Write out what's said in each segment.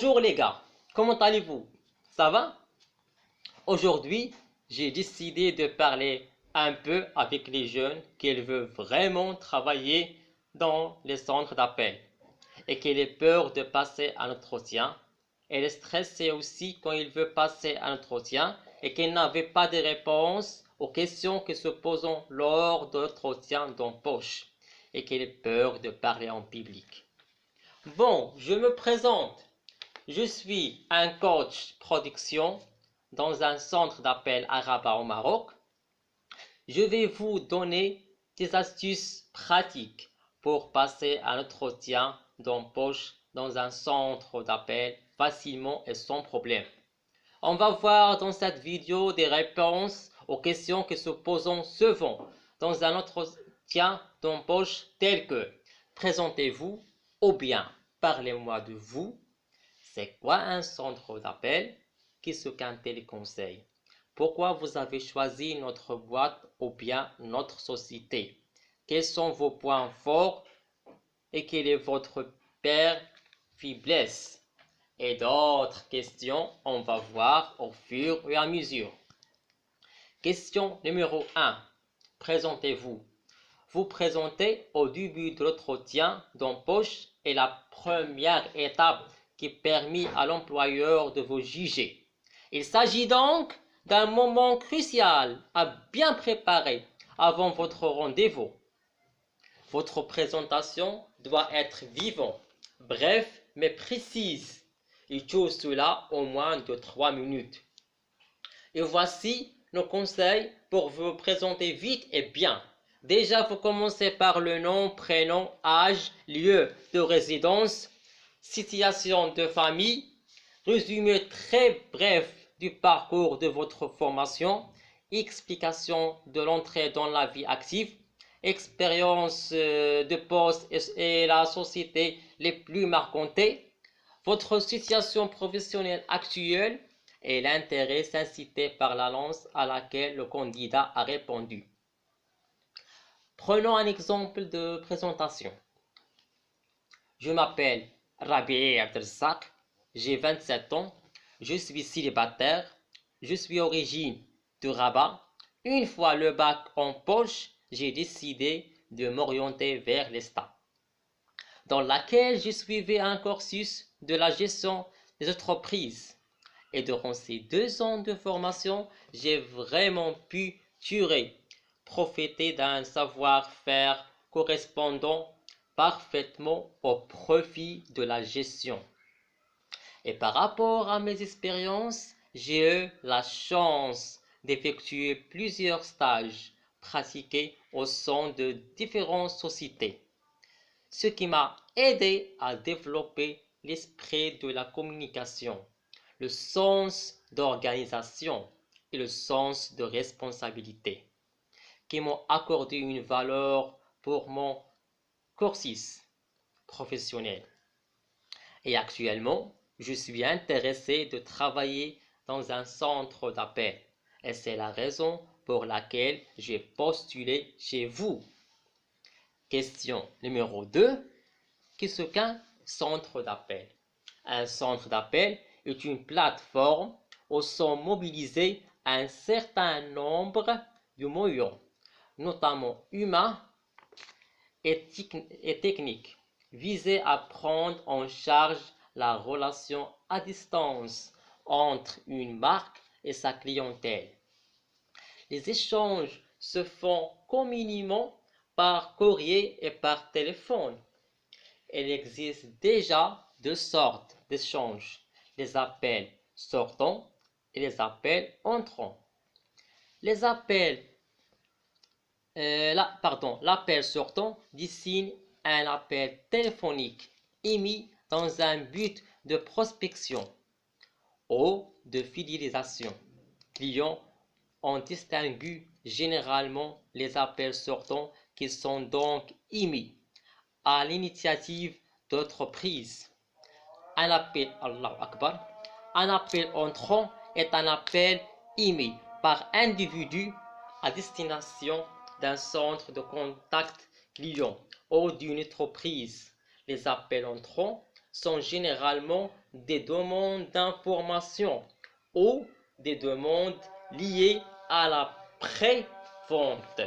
Bonjour les gars, comment allez-vous? Ça va? Aujourd'hui, j'ai décidé de parler un peu avec les jeunes qui veulent vraiment travailler dans les centres d'appel et qui ont peur de passer un entretien. Elle est stressée aussi quand il veut passer un entretien et qu'elle n'avait pas de réponse aux questions que se posent lors de l'entretien d'embauche et qu'elle a peur de parler en public. Bon, je me présente. Je suis un coach production dans un centre d'appel à Rabat au Maroc. Je vais vous donner des astuces pratiques pour passer un entretien d'embauche dans un centre d'appel facilement et sans problème. On va voir dans cette vidéo des réponses aux questions que se posent souvent dans un entretien d'embauche tel que présentez-vous ou bien parlez-moi de vous. C'est quoi un centre d'appel? Qu'est-ce qu'un téléconseil? Pourquoi vous avez choisi notre boîte ou bien notre société? Quels sont vos points forts et quelle est votre pire faiblesse? Et d'autres questions, on va voir au fur et à mesure. Question numéro 1. Présentez-vous. Vous présentez au début de l'entretien d'embauche est la première étape qui permet à l'employeur de vous juger. Il s'agit donc d'un moment crucial à bien préparer avant votre rendez-vous. Votre présentation doit être vivante, bref mais précise. Il faut cela en moins de 3 minutes. Et voici nos conseils pour vous présenter vite et bien. Déjà, vous commencez par le nom, prénom, âge, lieu de résidence, situation de famille, résumé très bref du parcours de votre formation, explication de l'entrée dans la vie active, expérience de poste et la société les plus marquantes, votre situation professionnelle actuelle et l'intérêt suscité par l'annonce à laquelle le candidat a répondu. Prenons un exemple de présentation. Je m'appelle Rabi Abdelsak, j'ai 27 ans, je suis célibataire, je suis originaire de Rabat. Une fois le bac en poche, j'ai décidé de m'orienter vers l'État, dans laquelle je suivais un cursus de la gestion des entreprises. Et durant ces 2 ans de formation, j'ai vraiment pu profiter d'un savoir-faire correspondant parfaitement au profit de la gestion. Et par rapport à mes expériences, j'ai eu la chance d'effectuer plusieurs stages pratiqués au sein de différentes sociétés, ce qui m'a aidé à développer l'esprit de la communication, le sens d'organisation et le sens de responsabilité, qui m'ont accordé une valeur pour mon cursus professionnel. Et actuellement, je suis intéressé de travailler dans un centre d'appel et c'est la raison pour laquelle j'ai postulé chez vous. Question numéro 2. Qu'est-ce qu'un centre d'appel? Un centre d'appel est une plateforme où sont mobilisés un certain nombre de moyens, notamment humains et techniques, visés à prendre en charge la relation à distance entre une marque et sa clientèle. Les échanges se font communément par courrier et par téléphone. Il existe déjà 2 sortes d'échanges, les appels sortants et les appels entrants. Les appels, l'appel sortant désigne un appel téléphonique émis dans un but de prospection ou de fidélisation client. On distingue généralement les appels sortants qui sont donc émis à l'initiative d'entreprise. Un appel entrant est un appel émis par individu à destination d'un centre de contact client ou d'une entreprise. Les appels entrants sont généralement des demandes d'information ou des demandes liées à la pré-vente.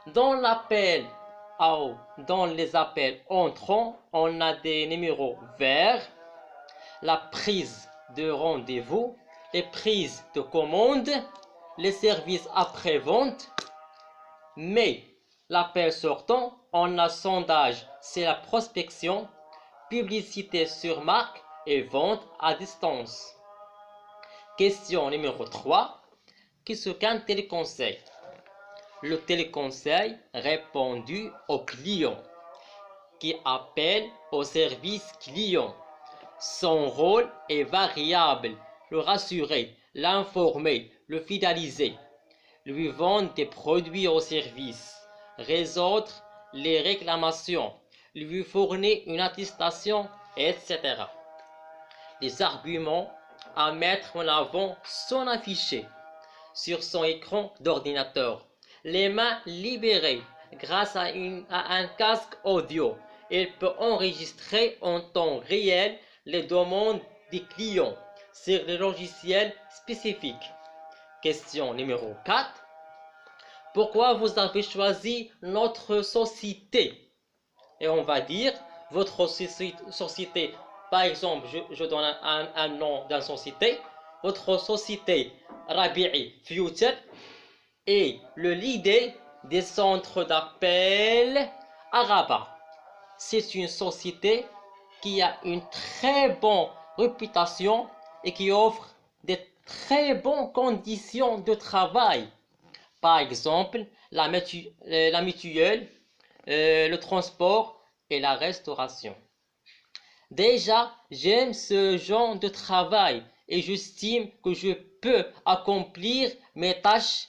Dans les appels entrants, on a des numéros verts, la prise de rendez-vous, les prises de commande, les services après-vente. Mais l'appel sortant, on a sondage, c'est la prospection, publicité sur marque et vente à distance. Question numéro 3. Qu'est-ce qu'un téléconseil? Le téléconseil répondu au client qui appelle au service client. Son rôle est variable, le rassurer, l'informer, le fidéliser, lui vendre des produits ou services, résoudre les réclamations, lui fournir une attestation, etc. Les arguments à mettre en avant sont affichés sur son écran d'ordinateur. Les mains libérées grâce à un casque audio. Il peut enregistrer en temps réel les demandes des clients sur les logiciels spécifiques. Question numéro 4. Pourquoi vous avez choisi notre société? Et on va dire, votre société, par exemple, je donne un nom d'une société, votre société Rabi'i Future est le leader des centres d'appel à Rabat. C'est une société qui a une très bonne réputation et qui offre de très bonnes conditions de travail. Par exemple, la mutuelle, le transport et la restauration. Déjà, j'aime ce genre de travail et j'estime que je peux accomplir mes tâches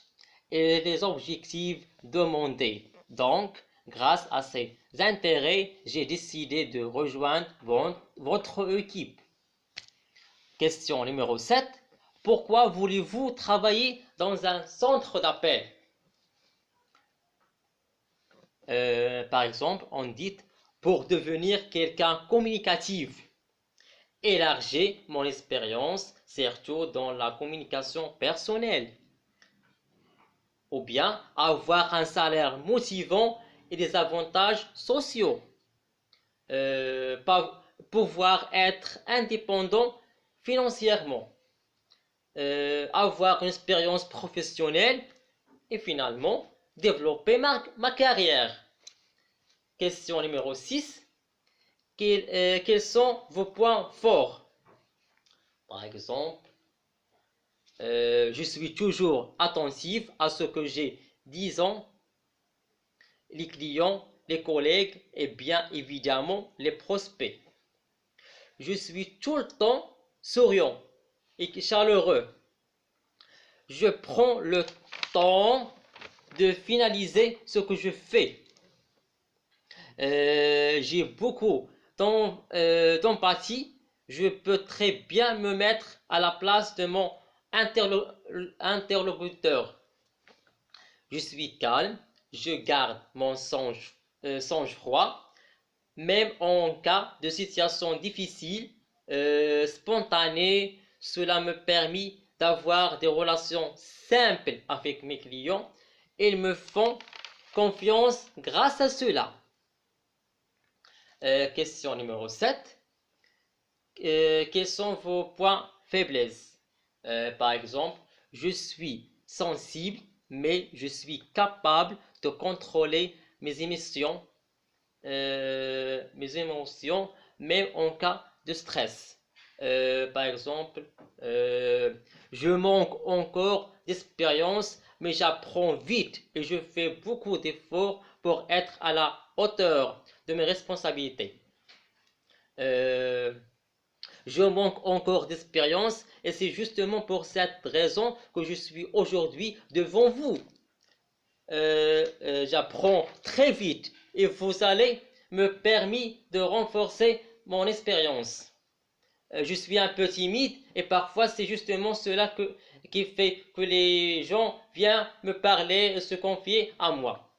et les objectifs demandés. Donc, grâce à ces intérêts, j'ai décidé de rejoindre votre équipe. Question numéro 7. Pourquoi voulez-vous travailler dans un centre d'appel? Par exemple, on dit pour devenir quelqu'un communicatif, élargir mon expérience, surtout dans la communication personnelle, ou bien avoir un salaire motivant et des avantages sociaux, pouvoir être indépendant financièrement, avoir une expérience professionnelle et finalement développer ma carrière. Question numéro 6. Quels sont vos points forts? Par exemple, je suis toujours attentif à ce que j'ai disant les clients, les collègues et bien évidemment les prospects. Je suis tout le temps souriant et chaleureux. Je prends le temps de finaliser ce que je fais. J'ai beaucoup d'empathie. Je peux très bien me mettre à la place de mon interlocuteur. Je suis calme, je garde mon sang-froid, même en cas de situation difficile, spontanée. Cela me permet d'avoir des relations simples avec mes clients. Ils me font confiance grâce à cela. Question numéro 7. Quels sont vos points faiblesses? Par exemple, je suis sensible, mais je suis capable de contrôler mes émotions, même en cas de stress. Par exemple, je manque encore d'expérience, mais j'apprends vite et je fais beaucoup d'efforts pour être à la hauteur de mes responsabilités. Je manque encore d'expérience et c'est justement pour cette raison que je suis aujourd'hui devant vous. J'apprends très vite et vous allez me permettre de renforcer mon expérience. Je suis un peu timide et parfois c'est justement cela qui fait que les gens viennent me parler et se confier à moi.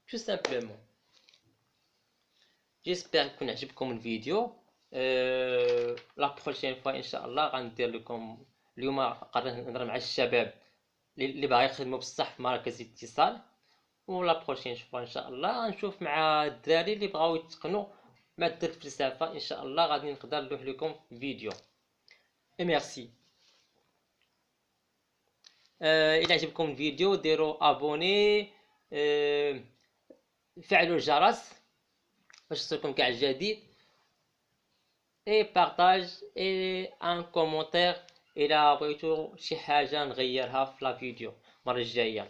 Tout simplement. J'espère que vous avez aimé la vidéo. لا بروشين فوا ان شاء الله غندير لكم. اليوم قررت نهضر مع الشباب اللي باغي يخدموا بصح في مراكز الاتصال، ولا بروشين فوا ان شاء الله غنشوف مع الدراري اللي بغاو يتقنوا مادة الفلسفة. ان شاء الله غادي نقدر نلوح لكم فيديو. ميرسي. الى عجبكم الفيديو ديروا ابوني، فعلوا الجرس باش يوصلكم كاع الجديد، اي بارطاج اي ان كومونتير الى بغيتو شي حاجه نغيرها في لا فيديو المره الجايه.